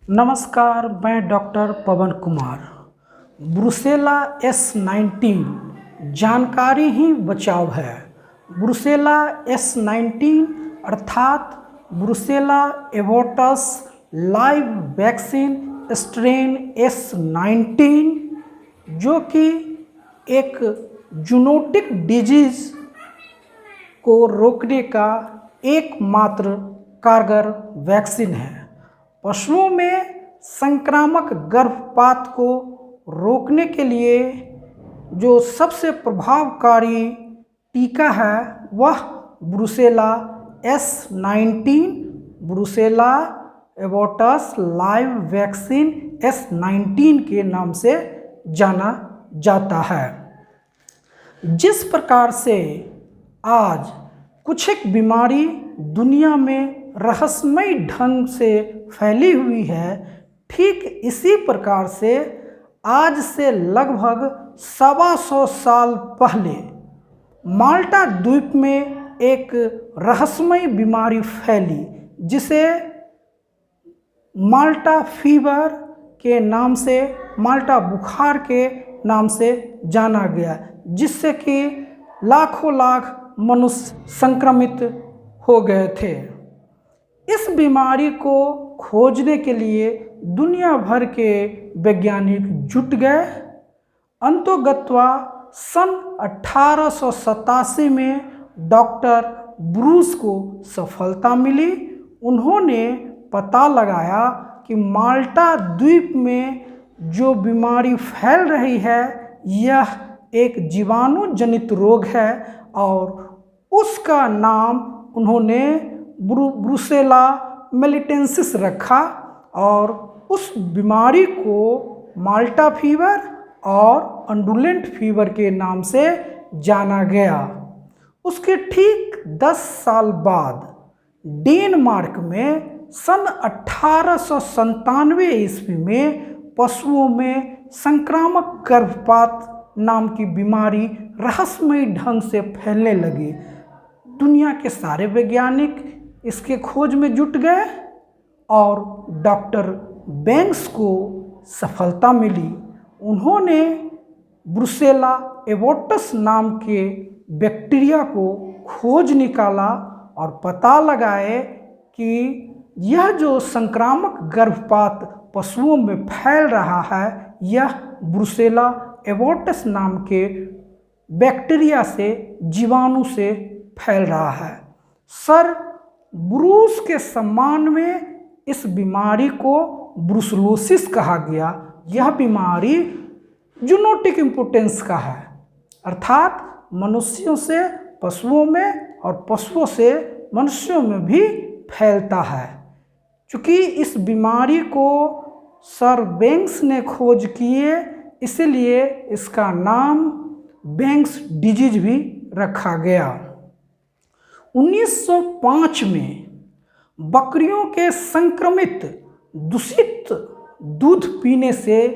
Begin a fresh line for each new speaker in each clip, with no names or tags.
नमस्कार, मैं डॉक्टर पवन Kumar. Brucella S19 जानकारी ही बचाव है। ब्रुसेला S19 अर्थात brucella abortus live vaccine strain S19 जो कि एक जूनोटिक डिजीज को रोकने का एकमात्र कारगर वैक्सीन है। पशुओं में संक्रामक गर्भपात को रोकने के लिए जो सबसे प्रभावकारी टीका है वह brucella S19 brucella abortus live vaccine S19 के नाम से जाना जाता है। जिस प्रकार से आज कुछ एक बीमारी दुनिया में रहस्यमय ढंग से फैली हुई है, ठीक इसी प्रकार से आज से लगभग 125 साल पहले माल्टा द्वीप में एक रहस्यमय बीमारी फैली जिसे माल्टा फीवर के नाम से, माल्टा बुखार के नाम से जाना गया, जिससे कि लाखों लाख मनुष्य संक्रमित हो गए थे। इस बीमारी को खोजने के लिए दुनिया भर के वैज्ञानिक जुट गए। अंतोगत्वा सन 1887 में डॉक्टर ब्रूस को सफलता मिली। उन्होंने पता लगाया कि माल्टा द्वीप में जो बीमारी फैल रही है यह एक जीवाणु जनित रोग है और उसका नाम उन्होंने ब्रुसेला मेलिटेंसिस रखा और उस बीमारी को माल्टा फीवर और अंडुलेंट फीवर के नाम से जाना गया। उसके ठीक 10 साल बाद डेनमार्क में सन 1897 ईस्वी में पशुओं में संक्रामक गर्भपात नाम की बीमारी रहस्यमय ढंग से फैलने लगी। दुनिया के सारे वैज्ञानिक इसके खोज में जुट गए और डॉक्टर बैंक्स को सफलता मिली। उन्होंने ब्रुसेला एबोर्टस नाम के बैक्टीरिया को खोज निकाला और पता लगाए कि यह जो संक्रामक गर्भपात पशुओं में फैल रहा है यह ब्रुसेला एबोर्टस नाम के बैक्टीरिया से, जीवाणु से फैल रहा है। सर ब्रूस के सम्मान में इस बीमारी को ब्रुसलोसिस कहा गया। यह बीमारी जूनोटिक इम्पोर्टेंस का है, अर्थात मनुष्यों से पशुओं में और पशुओं से मनुष्यों में भी फैलता है। चूँकि इस बीमारी को सर बैंक्स ने खोज किए, इसलिए इसका नाम बैंक्स डिजीज भी रखा गया। 1905 में बकरियों के संक्रमित दूषित दूध पीने से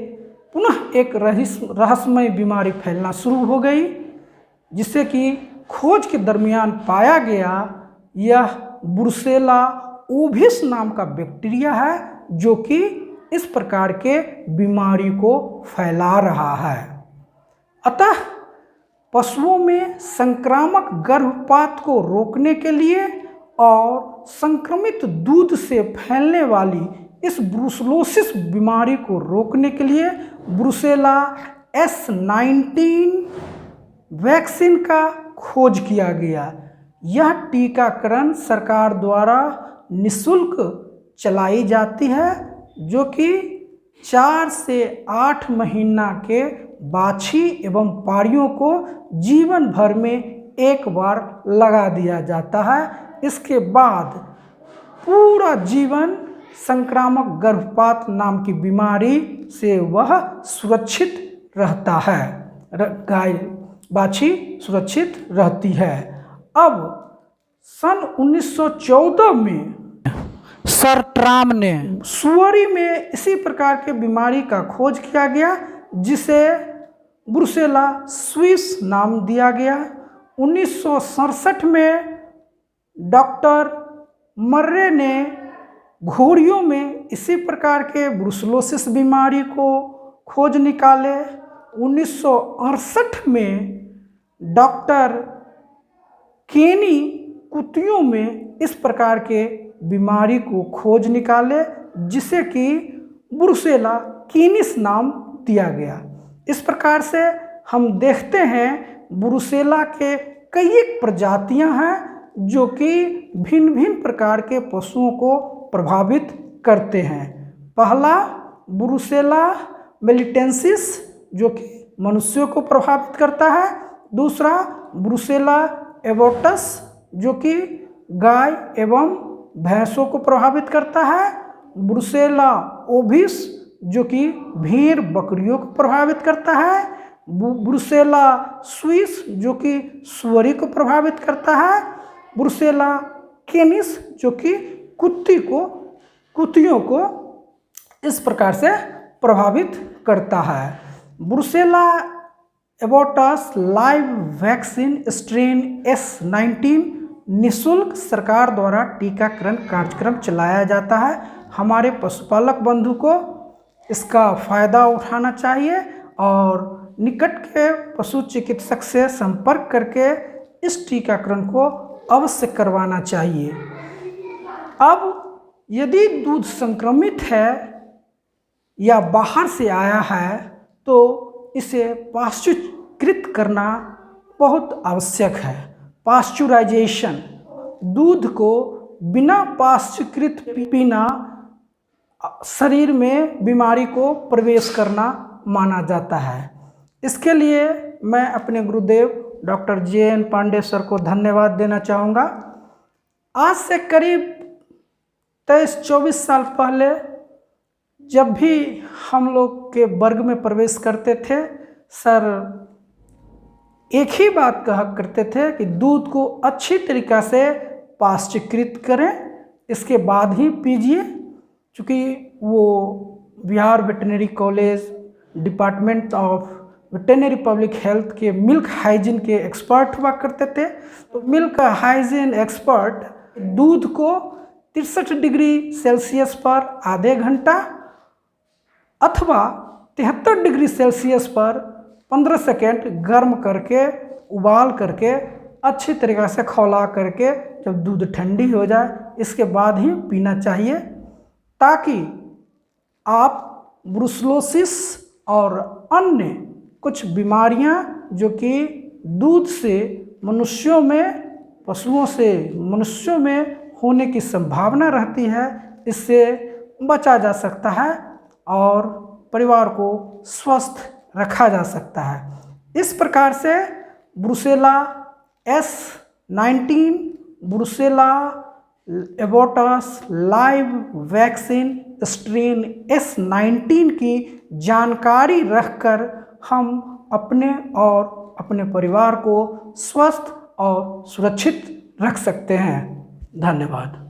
पुनः एक रहस्यमय बीमारी फैलना शुरू हो गई, जिससे कि खोज के दरमियान पाया गया यह ब्रुसेला ओविस नाम का बैक्टीरिया है जो कि इस प्रकार के बीमारी को फैला रहा है। अतः पशुओं में संक्रामक गर्भपात को रोकने के लिए और संक्रमित दूध से फैलने वाली इस ब्रुसलोसिस बीमारी को रोकने के लिए ब्रुसेला S19 वैक्सीन का खोज किया गया। यह टीकाकरण सरकार द्वारा निःशुल्क चलाई जाती है, जो कि 4 से 8 महीना के बाछी एवं पारियों को जीवन भर में एक बार लगा दिया जाता है। इसके बाद पूरा जीवन संक्रामक गर्भपात नाम की बीमारी से वह सुरक्षित रहता है, गाय बाछी सुरक्षित रहती है। अब सन 1914 में सर ट्राम ने सुअरी में इसी प्रकार के बीमारी का खोज किया गया, जिसे ब्रुसेला स्विस नाम दिया गया। 1967 में डॉक्टर मर्रे ने घोड़ियों में इसी प्रकार के ब्रुसलोसिस बीमारी को खोज निकाले। 1968 में डॉक्टर केनी कुत्तियों में इस प्रकार के बीमारी को खोज निकाले, जिसे कि ब्रुसेला केनिस नाम दिया गया। इस प्रकार से हम देखते हैं ब्रुसेला के कई एक प्रजातियां हैं जो कि भिन्न भिन्न प्रकार के पशुओं को प्रभावित करते हैं। पहला ब्रुसेला मेलिटेंसिस जो कि मनुष्यों को प्रभावित करता है। दूसरा ब्रुसेला एबोर्टस जो कि गाय एवं भैंसों को प्रभावित करता है। ब्रुसेला ओविस जो कि भेड़ बकरियों को प्रभावित करता है। ब्रुसेला स्विस जो कि सुअरी को प्रभावित करता है। ब्रुसेला केनिस जो कि कुत्तियों को इस प्रकार से प्रभावित करता है। Brucella abortus live vaccine strain S19 निःशुल्क सरकार द्वारा टीकाकरण कार्यक्रम चलाया जाता है। हमारे पशुपालक बंधु को इसका फ़ायदा उठाना चाहिए और निकट के पशु चिकित्सक से संपर्क करके इस टीकाकरण को अवश्य करवाना चाहिए। अब यदि दूध संक्रमित है या बाहर से आया है तो इसे पाश्चुराइज करना बहुत आवश्यक है। पाश्चुराइजेशन, दूध को बिना पाश्चुकृत पीना शरीर में बीमारी को प्रवेश करना माना जाता है। इसके लिए मैं अपने गुरुदेव डॉक्टर JN पांडे सर को धन्यवाद देना चाहूँगा। आज से करीब 23-24 साल पहले जब भी हम लोग के वर्ग में प्रवेश करते थे, सर एक ही बात कहा करते थे कि दूध को अच्छी तरीक़ा से पाश्चुकृत करें, इसके बाद ही पीजिए। चूँकि वो Bihar veterinary college department of veterinary public health के मिल्क हाइजीन के एक्सपर्ट हुआ करते थे। तो मिल्क हाइजीन एक्सपर्ट दूध को 63 डिग्री सेल्सियस पर आधे घंटा अथवा 73 डिग्री सेल्सियस पर 15 सेकेंड गर्म करके उबाल करके अच्छी तरीक़ा से खौला करके जब दूध ठंडी हो जाए इसके बाद ही पीना चाहिए, ताकि आप ब्रुसलोसिस और अन्य कुछ बीमारियां जो कि दूध से मनुष्यों में, पशुओं से मनुष्यों में होने की संभावना रहती है, इससे बचा जा सकता है और परिवार को स्वस्थ रखा जा सकता है। इस प्रकार से brucella S19, brucella abortus live vaccine strain S19 की जानकारी रखकर हम अपने और अपने परिवार को स्वस्थ और सुरक्षित रख सकते हैं। धन्यवाद।